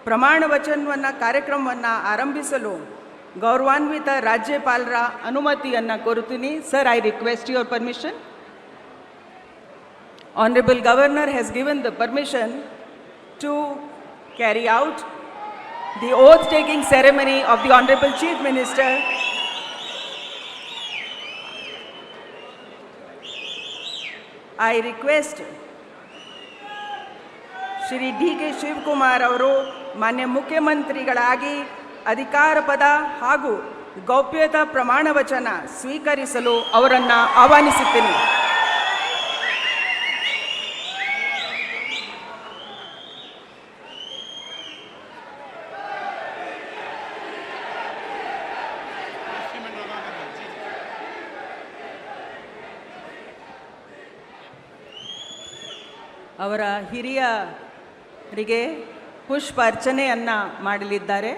ಪ್ರಮಾಣ ವಚನವನ್ನು ಕಾರ್ಯಕ್ರಮವನ್ನು ಆರಂಭಿಸಲು ಗೌರವಾನ್ವಿತ ರಾಜ್ಯಪಾಲರ ಅನುಮತಿಯನ್ನು ಕೋರುತ್ತೀನಿ. Sir, I request your permission. Honorable Governor has given the permission to carry out the oath-taking ceremony of the Honorable Chief Minister. I request Shri D.K. Shivkumar ಅವರು ಮಾನ್ಯ ಮುಖ್ಯಮಂತ್ರಿಗಳಾಗಿ ಅಧಿಕಾರ ಪದ ಹಾಗೂ ಗೌಪ್ಯತಾ ಪ್ರಮಾಣ ವಚನ ಸ್ವೀಕರಿಸಲು ಅವರನ್ನು ಆಹ್ವಾನಿಸುತ್ತೇನೆ. ಅವರ ಹಿರಿಯರಿಗೆ ಪುಷ್ಪ ಅರ್ಚನೆಯನ್ನು ಮಾಡಲಿದ್ದಾರೆ.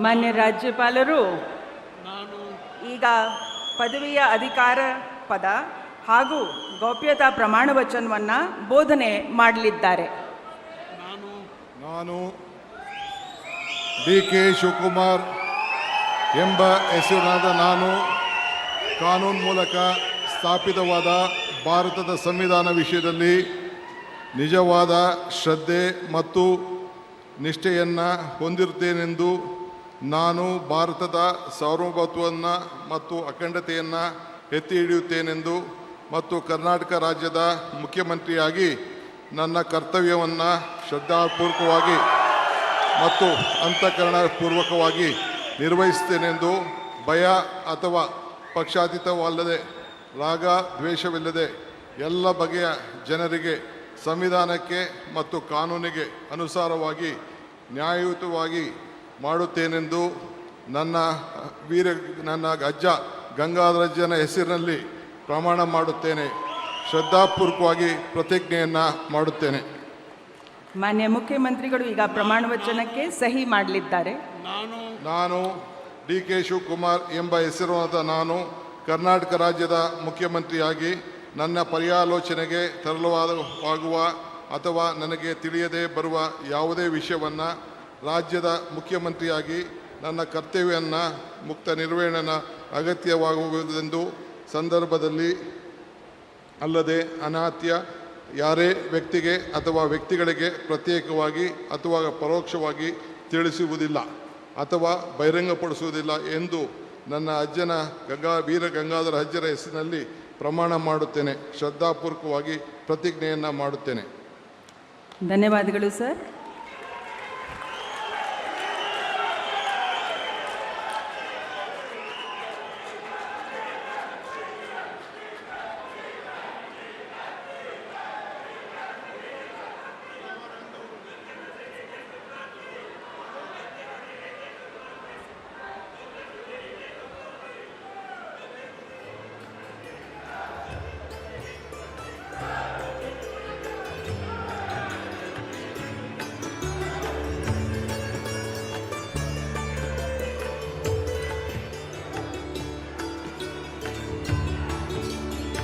ಮಾನ್ಯ ರಾಜ್ಯಪಾಲರು ಈಗ ಪದವಿಯ ಅಧಿಕಾರ ಪದ ಹಾಗೂ ಗೌಪ್ಯತಾ ಪ್ರಮಾಣ ವಚನವನ್ನು ಬೋಧನೆ ಮಾಡಲಿದ್ದಾರೆ. ನಾನು ಡಿ.ಕೆ. ಶಿವಕುಮಾರ್ ಎಂಬ ಹೆಸರಿನಾದ ನಾನು ಕಾನೂನು ಮೂಲಕ ಸ್ಥಾಪಿತವಾದ ಭಾರತದ ಸಂವಿಧಾನ ವಿಷಯದಲ್ಲಿ ನಿಜವಾದ ಶ್ರದ್ಧೆ ಮತ್ತು ನಿಷ್ಠೆಯನ್ನು ಹೊಂದಿರುತ್ತೇನೆಂದು ನಾನು ಭಾರತದ ಸಾರ್ವಭೌಮತ್ವವನ್ನು ಮತ್ತು ಅಖಂಡತೆಯನ್ನು ಎತ್ತಿ ಹಿಡಿಯುತ್ತೇನೆಂದು ಮತ್ತು ಕರ್ನಾಟಕ ರಾಜ್ಯದ ಮುಖ್ಯಮಂತ್ರಿಯಾಗಿ ನನ್ನ ಕರ್ತವ್ಯವನ್ನು ಶ್ರದ್ಧಾಪೂರ್ವಕವಾಗಿ ಮತ್ತು ಅಂತಃಕರಣಪೂರ್ವಕವಾಗಿ ನಿರ್ವಹಿಸುತ್ತೇನೆಂದು ಭಯ ಅಥವಾ ಪಕ್ಷಾತೀತವಲ್ಲದೆ ರಾಗ ದ್ವೇಷವಿಲ್ಲದೆ ಎಲ್ಲ ಬಗೆಯ ಜನರಿಗೆ ಸಂವಿಧಾನಕ್ಕೆ ಮತ್ತು ಕಾನೂನಿಗೆ ಅನುಸಾರವಾಗಿ ನ್ಯಾಯಯುತವಾಗಿ ಮಾಡುತ್ತೇನೆಂದು ನನ್ನ ಅಜ್ಜ ಗಂಗಾಧರಜ್ಜನ ಹೆಸರಿನಲ್ಲಿ ಪ್ರಮಾಣ ಮಾಡುತ್ತೇನೆ. ಶ್ರದ್ಧಾಪೂರ್ವಕವಾಗಿ ಪ್ರತಿಜ್ಞೆಯನ್ನು ಮಾಡುತ್ತೇನೆ. ಮಾನ್ಯ ಮುಖ್ಯಮಂತ್ರಿಗಳು ಈಗ ಪ್ರಮಾಣ ವಚನಕ್ಕೆ ಸಹಿ ಮಾಡಲಿದ್ದಾರೆ. ನಾನು ಡಿ.ಕೆ. ಶಿವಕುಮಾರ್ ಎಂಬ ಹೆಸರಾದ ನಾನು ಕರ್ನಾಟಕ ರಾಜ್ಯದ ಮುಖ್ಯಮಂತ್ರಿಯಾಗಿ ನನ್ನ ಪರ್ಯಾಲೋಚನೆಗೆ ತರಲಾಗುವ ಅಥವಾ ನನಗೆ ತಿಳಿಯದೇ ಬರುವ ಯಾವುದೇ ವಿಷಯವನ್ನು ರಾಜ್ಯದ ಮುಖ್ಯಮಂತ್ರಿಯಾಗಿ ನನ್ನ ಕರ್ತವ್ಯವನ್ನು ಮುಕ್ತ ನಿರ್ವಹಣೆಯ ಅಗತ್ಯವಾಗುವುದೆಂದು ಸಂದರ್ಭದಲ್ಲಿ ಅಲ್ಲದೆ ಅನಾತ್ಯ ಯಾರೇ ವ್ಯಕ್ತಿಗೆ ಅಥವಾ ವ್ಯಕ್ತಿಗಳಿಗೆ ಪ್ರತ್ಯೇಕವಾಗಿ ಅಥವಾ ಪರೋಕ್ಷವಾಗಿ ತಿಳಿಸುವುದಿಲ್ಲ ಅಥವಾ ಬಹಿರಂಗಪಡಿಸುವುದಿಲ್ಲ ಎಂದು ನನ್ನ ಅಜ್ಜನ ವೀರ ಗಂಗಾಧರ ಅಜ್ಜರ ಹೆಸರಿನಲ್ಲಿ ಪ್ರಮಾಣ ಮಾಡುತ್ತೇನೆ. ಶ್ರದ್ಧಾಪೂರ್ವಕವಾಗಿ ಪ್ರತಿಜ್ಞೆಯನ್ನು ಮಾಡುತ್ತೇನೆ. ಧನ್ಯವಾದಗಳು ಸರ್.